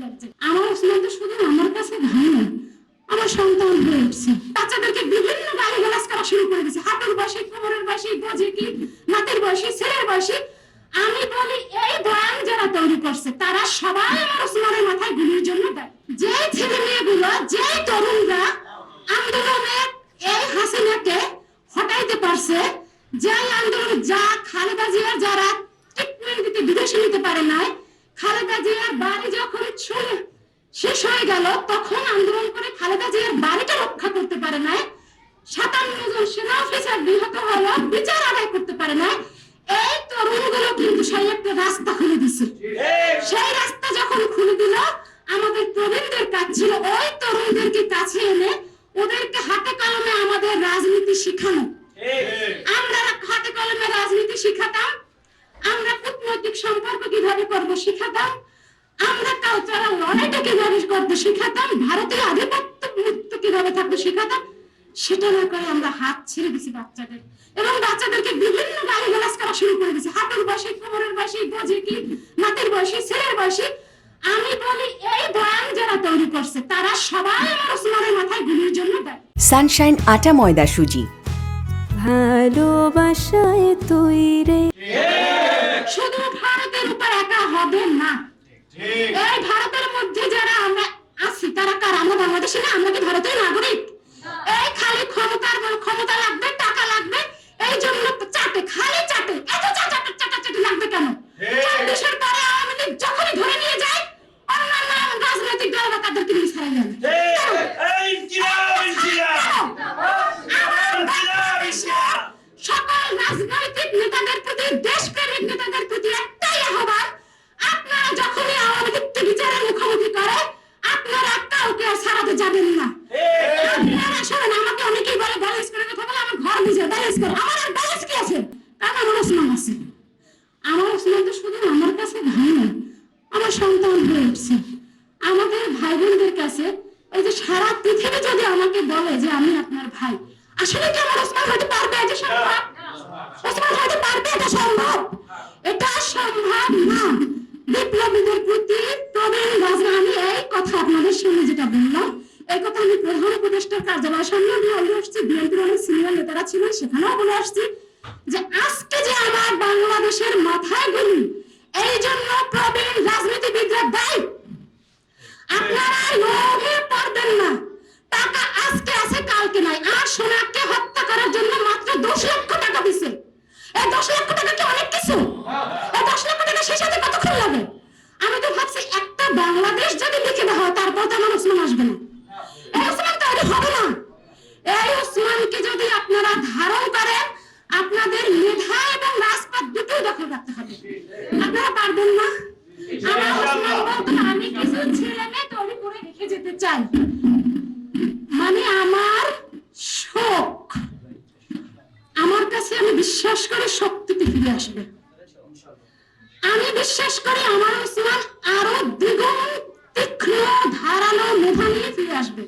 লাগছে। আমার ওসমান তো শুধু আমার কাছে ভাই না, আমার সন্তান হয়ে উঠছে। বাচ্চাদেরকে বিভিন্ন গালিগালাজ করা শুরু করে দিয়েছে, হাঁটুর বয়সে, কোমরের বয়সে, বোঝে কি, নাতের বয়সে, ছেলের বয়সে। আমি বলি এই বয়ান যারা তৈরি করছে তারা সবাই আমার ওসমানের মাথায় গুলির জন্য দেয়। যে ছেলে মেয়েগুলো, যে তরুণরা আন্দোলনে এই হাসিনাকে হটাইতে পারছে, যে আন্দোলন যা খালেদা জিয়ার যারা ট্রিটমেন্ট দিতে বিদেশে নিতে পারে নাই, খালেদা জিয়ার বাড়ি যখন শেষ হয়ে গেল তখন আন্দোলন করে খালেদা জিয়ার বাড়িটা রক্ষা করতে পারে নাই, 57 জন সেনা অফিসার নিহত হলো, বিচার আদায় করতে পারে নাই। এই তরুণগুলো কিন্তু সেই একটা রাস্তা খুলে দিছে। সেই রাস্তা যখন খুলে দিল, আমাদের প্রবীণদের কাজ ছিল ওই তরুণদেরকে কাছে এনে ওদেরকে হাতে কলমে আমাদের রাজনীতি শিখানো। আমরা হাতে কলমে রাজনীতি শিখাতাম, আমরা কূটনৈতিক সম্পর্ক কিভাবে করবো শিখাতাম, আমরা কালচারাল লড়াইটা কিভাবে করবো শিখাতাম, ভারতীয় আধিপত্য মুক্ত কিভাবে থাকবো শিখাতাম। সেটা না করে আমরা হাত ছেড়ে দিছি বাচ্চাদের, এবং বাচ্চাদেরকে বিভিন্ন গালিগালাজ করা শুরু করে দিয়েছে, হাঁটুর বয়সে, কোমরের বয়সে, বোঝে কি, নাতের বয়সে, ছেলের বয়সে। আমি বলি এই বয়ান যারা তৈরি করছে তারা সবাই আমার ওসমানের মাথায় গুলির জন্য দেয়। সানশাইন আটা ময়দা সুজি, ভালোবাসায় তৈরি। শুধু ভারতের উপর একা হবে না, এই ভারতের মধ্যে যারা আমরা আছি তারা কারা? আমরা বাংলাদেশে না, আমরা কি ভারতের নাগরিক? এই খালি ক্ষমতা লাগবে, টাকা লাগবে, এই জন্য চাটে, খালি চাটে, এত চাটাচাটি লাগবে কেন? 40-এর পরে আওয়ামী লীগ যখনই ধরে নিয়ে যায় অন্যান্য রাজনৈতিক দলরা তাদেরকে নিয়ে ছাড়াই যাবে। সকল রাজনৈতিক নেতাদের প্রতি, দেশপ্রেমিক নেতাদের প্রতি একটাই আহ্বান, আপনারা যখনই আওয়ামী লীগকে বিচারের মুখোমুখি করে আপনারা কাউকে আর ছাড়াতে যাবেন না। আপনারা শোনেন, আমাকে অনেকেই বলে ব্যালেন্স করে কথা বলে, আমার ঘর বুঝে ব্যালেন্স করে। আমার আর ব্যালেন্স কি আছে? কারণ আমার ওসমান আছে। আমার ওসমান তো শুধু আমার কাছে ভাই না, আমার সন্তান হয়ে উঠছে। আমাদের ভাই বোনদের কাছে এই যে সারা পৃথিবী যদি আমাকে বলে যে আমি আপনার ভাই, আসলে কি আমার ওসমান হতে পারবে? এটা সম্ভব? ওসমান হতে পারবে? এটা সম্ভব? এটা সম্ভব না। বিপ্লবীদের প্রতি প্রবীণ রাজা, আমি এই কথা আপনাদের সামনে যেটা বললাম, এই কথা আমি প্রধান উপদেষ্টার কার্যালয়ের সামনে বলে আসছি, বিএনপির অনেক সিনিয়র নেতারা ছিলেন সেখানেও বলে আসছি যে আজকে যে আমার বাংলাদেশের মাথায় গুলি, এই জন্য প্রবীণ রাজনীতিবিদরা দায়ী। আপনারা লোভে পারবেন না, টাকা আজকে আছে কালকে নাই। আর সোনাকে হত্যা করার জন্য মাত্র 10 লক্ষ টাকা দিছে। এই 10 লক্ষ টাকা কি অনেক কিছু? এই 10 লক্ষ টাকা শেষ হতে কতক্ষণ লাগে? আমি তো ভাবছি একটা বাংলাদেশ যদি লিখে দেওয়া হয় তারপর তো আমার ওসমান আসবে না। এই ওসমান তৈরি হবে না। এই ওসমানকে যদি আপনারা ধারণ করেন, আপনাদের মেধা এবং রাজপথ দুটোই দখল রাখতে হবে। আপনারা পারবেন না। আমার ওসমান বলতো আমি কিছু ছেলে মেয়ে তৈরি করে রেখে যেতে চাই, মানে আমার শোক, আমার কাছে আমি বিশ্বাস করি শক্তিতে ফিরে আসবে। আমি বিশ্বাস করি আমার ওসমান আরো দ্বিগুণ তীক্ষ্ণ ধারালো মেধা নিয়ে ফিরে আসবে।